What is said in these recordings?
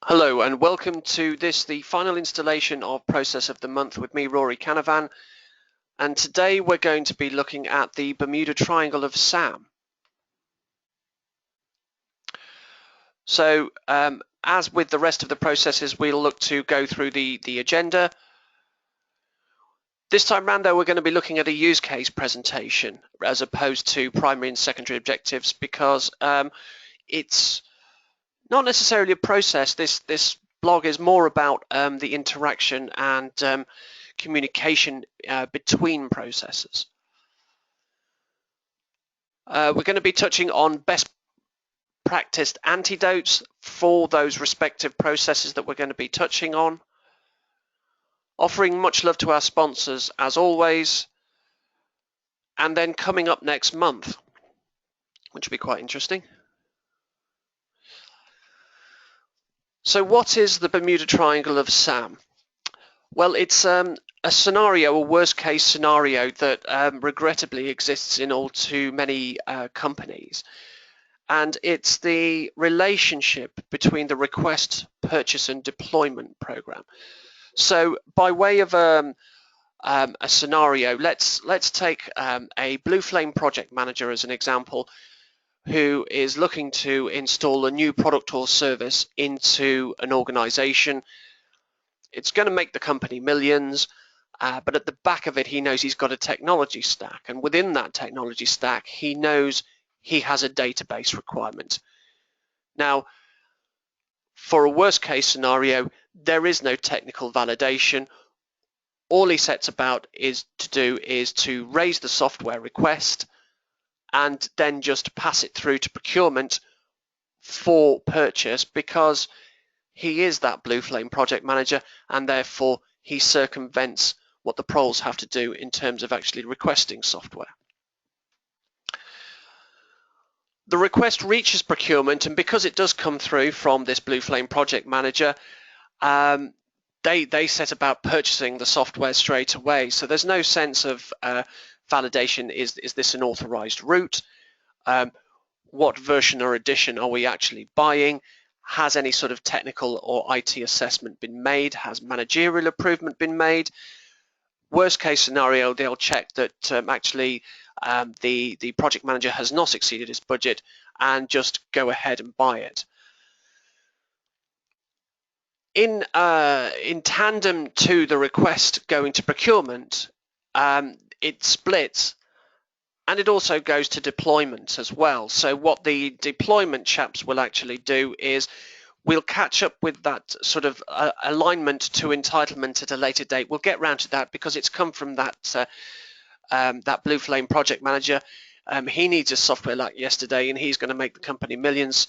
Hello and welcome to the final installation of Process of the Month with me, Rory Canavan. And today we're going to be looking at the Bermuda Triangle of SAM. So as with the rest of the processes, we'll look to go through the agenda. This time round though, we're going to be looking at a use case presentation as opposed to primary and secondary objectives because it's not necessarily a process. This blog is more about the interaction and communication between processes. We're going to be touching on best practiced antidotes for those respective processes that we're going to be touching on. Offering much love to our sponsors as always. And then coming up next month, which will be quite interesting. So what is the Bermuda Triangle of SAM? Well, it's a scenario, a worst case scenario that regrettably exists in all too many companies. And it's the relationship between the request, purchase and deployment program. So by way of a scenario, let's take a Blue Flame project manager as an example who is looking to install a new product or service into an organization. It's going to make the company millions, but at the back of it, he knows he's got a technology stack. And within that technology stack, he knows he has a database requirement. Now, for a worst case scenario, there is no technical validation. All he sets about is to raise the software request and then just pass it through to procurement for purchase because he is that Blue Flame project manager and therefore he circumvents what the proles have to do in terms of actually requesting software. The request reaches procurement, and because it does come through from this Blue Flame project manager, they set about purchasing the software straight away. So there's no sense of validation. Is this an authorized route? What version or edition are we actually buying? Has any sort of technical or IT assessment been made? Has managerial improvement been made? Worst case scenario, they'll check that actually the project manager has not exceeded his budget and just go ahead and buy it. In tandem to the request going to procurement, it splits and it also goes to deployment as well. So what the deployment chaps will actually do is we'll catch up with that sort of alignment to entitlement at a later date. We'll get round to that because it's come from that that Blue Flame project manager. He needs a software like yesterday and he's going to make the company millions.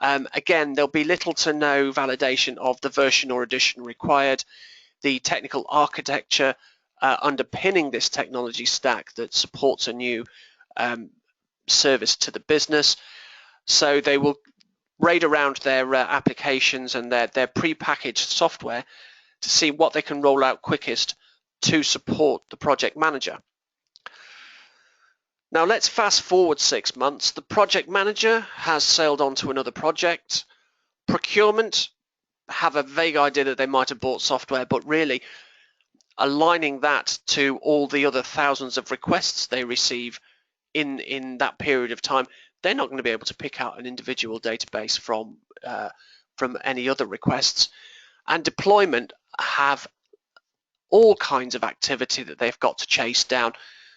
Again, there'll be little to no validation of the version or edition required. The technical architecture underpinning this technology stack that supports a new service to the business. So they will raid around their applications and their pre-packaged software to see what they can roll out quickest to support the project manager. Now let's fast forward 6 months. The project manager has sailed on to another project. Procurement have a vague idea that they might have bought software, but really aligning that to all the other thousands of requests they receive in that period of time, they're not going to be able to pick out an individual database from any other requests. And deployment have all kinds of activity that they've got to chase down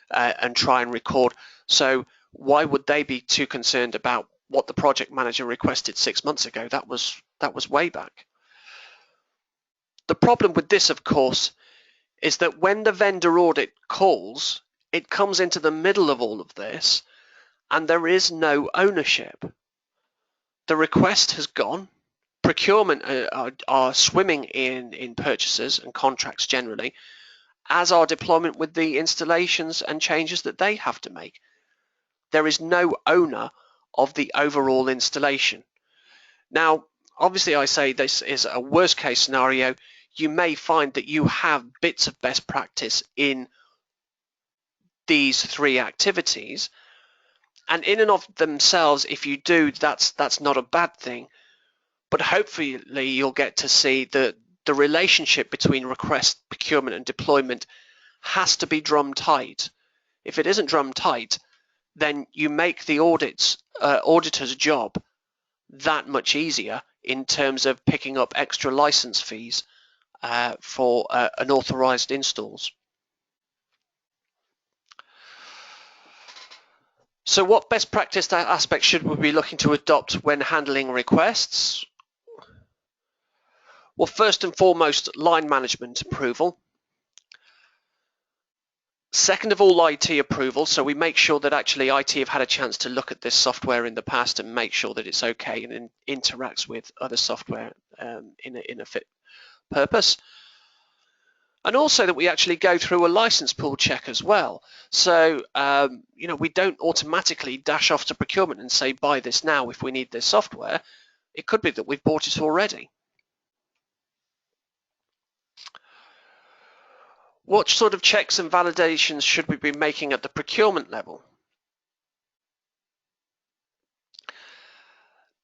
and try and record. So why would they be too concerned about what the project manager requested 6 months ago? That was way back. The problem with this, of course, is that when the vendor audit calls, it comes into the middle of all of this and there is no ownership. The request has gone. Procurement are swimming in purchases and contracts generally, as are deployment with the installations and changes that they have to make. There is no owner of the overall installation. Now, obviously I say this is a worst case scenario. You may find that you have bits of best practice in these three activities, and in and of themselves, if you do, that's not a bad thing. But hopefully you'll get to see that the relationship between request, procurement and deployment has to be drum tight. If it isn't drum tight, then you make the auditor's job that much easier in terms of picking up extra license fees for unauthorized installs. So what best practice aspects should we be looking to adopt when handling requests? Well, first and foremost, line management approval. Second of all, IT approval. So we make sure that actually IT have had a chance to look at this software in the past and make sure that it's okay and interacts with other software in a fit purpose. And also that we actually go through a license pool check as well. So, we don't automatically dash off to procurement and say, buy this now if we need this software. It could be that we've bought it already. What sort of checks and validations should we be making at the procurement level?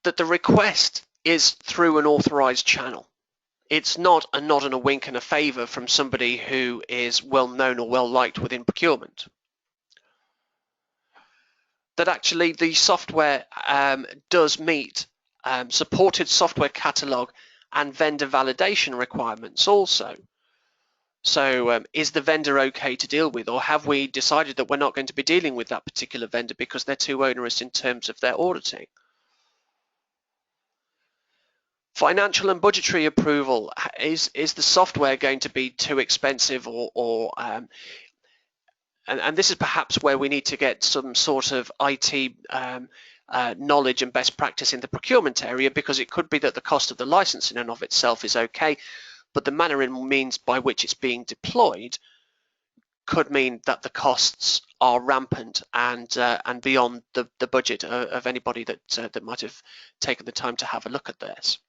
That the request is through an authorized channel. It's not a nod and a wink and a favor from somebody who is well known or well liked within procurement. That actually the software does meet supported software catalog and vendor validation requirements also. So is the vendor okay to deal with, or have we decided that we're not going to be dealing with that particular vendor because they're too onerous in terms of their auditing? Financial and budgetary approval. Is the software going to be too expensive, and this is perhaps where we need to get some sort of IT knowledge and best practice in the procurement area, because it could be that the cost of the license in and of itself is okay, but the manner and means by which it's being deployed could mean that the costs are rampant and beyond the budget of anybody that might have taken the time to have a look at this.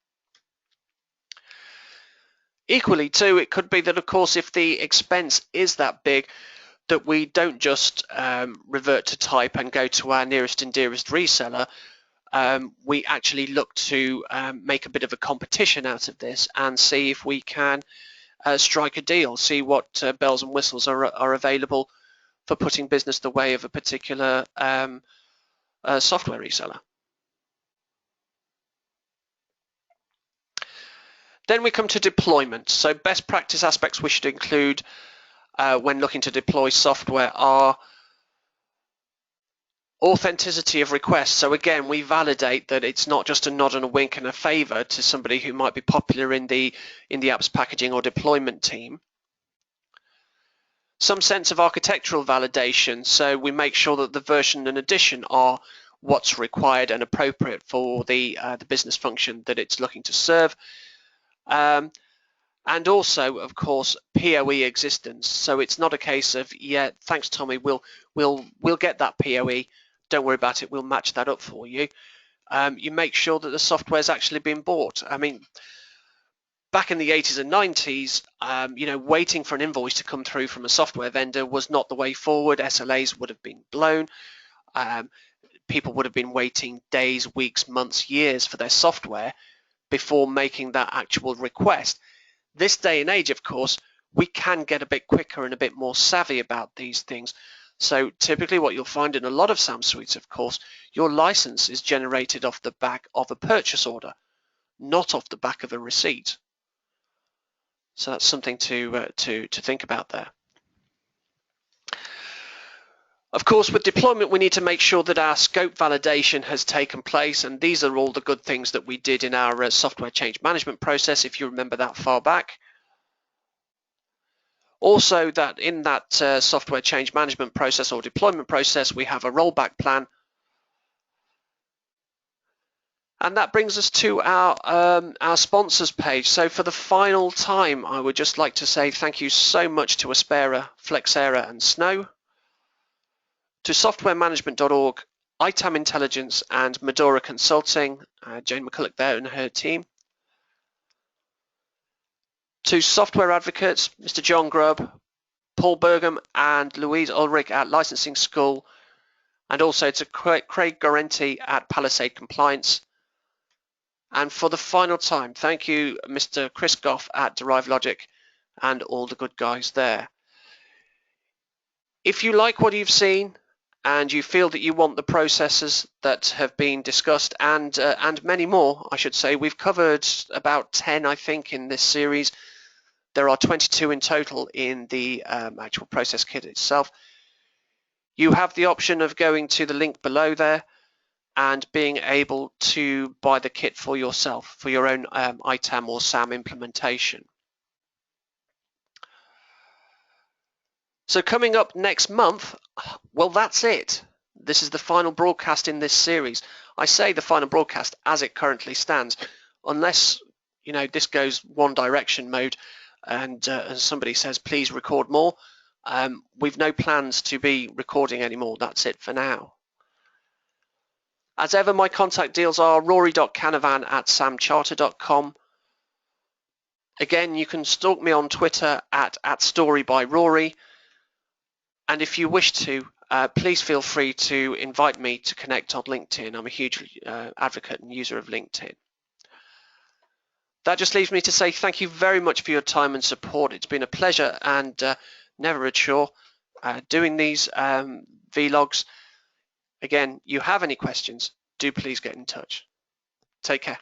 Equally too, it could be that, of course, if the expense is that big, that we don't just revert to type and go to our nearest and dearest reseller. We actually look to make a bit of a competition out of this and see if we can strike a deal, see what bells and whistles are available for putting business the way of a particular software reseller. Then we come to deployment. So best practice aspects we should include when looking to deploy software are authenticity of requests. So again, we validate that it's not just a nod and a wink and a favor to somebody who might be popular in the apps packaging or deployment team. Some sense of architectural validation. So we make sure that the version and addition are what's required and appropriate for the business function that it's looking to serve. And also, of course, POE existence. So it's not a case of, yeah, thanks, Tommy, we'll get that POE. Don't worry about it. We'll match that up for you. You make sure that the software's actually been bought. I mean, back in the 80s and 90s, waiting for an invoice to come through from a software vendor was not the way forward. SLAs would have been blown. People would have been waiting days, weeks, months, years for their software before making that actual request. This day and age, of course, we can get a bit quicker and a bit more savvy about these things. So typically what you'll find in a lot of SAM suites, of course, your license is generated off the back of a purchase order, not off the back of a receipt. So that's something to think about there. Of course, with deployment, we need to make sure that our scope validation has taken place, and these are all the good things that we did in our software change management process, if you remember that far back. Also, that in that software change management process or deployment process, we have a rollback plan. And that brings us to our sponsors page. So for the final time, I would just like to say thank you so much to Aspera, Flexera, and Snow, to softwaremanagement.org, ITAM Intelligence, and Medora Consulting, Jane McCulloch there and her team. To software advocates, Mr. John Grubb, Paul Bergam, and Louise Ulrich at Licensing School, and also to Craig Gorenti at Palisade Compliance, And for the final time, thank you, Mr. Chris Goff at Derive Logic and all the good guys there. If you like what you've seen and you feel that you want the processes that have been discussed and many more, I should say, we've covered about 10, I think, in this series. There are 22 in total in the actual process kit itself. You have the option of going to the link below there and being able to buy the kit for yourself for your own ITAM or SAM implementation. So coming up next month, well, that's it. This is the final broadcast in this series. I say the final broadcast as it currently stands, unless this goes one direction mode and somebody says please record more. We've no plans to be recording anymore. That's it for now. As ever, my contact deals are rory.canavan@samcharter.com. Again, you can stalk me on Twitter at @storybyrory. And if you wish to, please feel free to invite me to connect on LinkedIn. I'm a huge advocate and user of LinkedIn. That just leaves me to say thank you very much for your time and support. It's been a pleasure and never a chore doing these vlogs. Again, you have any questions, do please get in touch. Take care.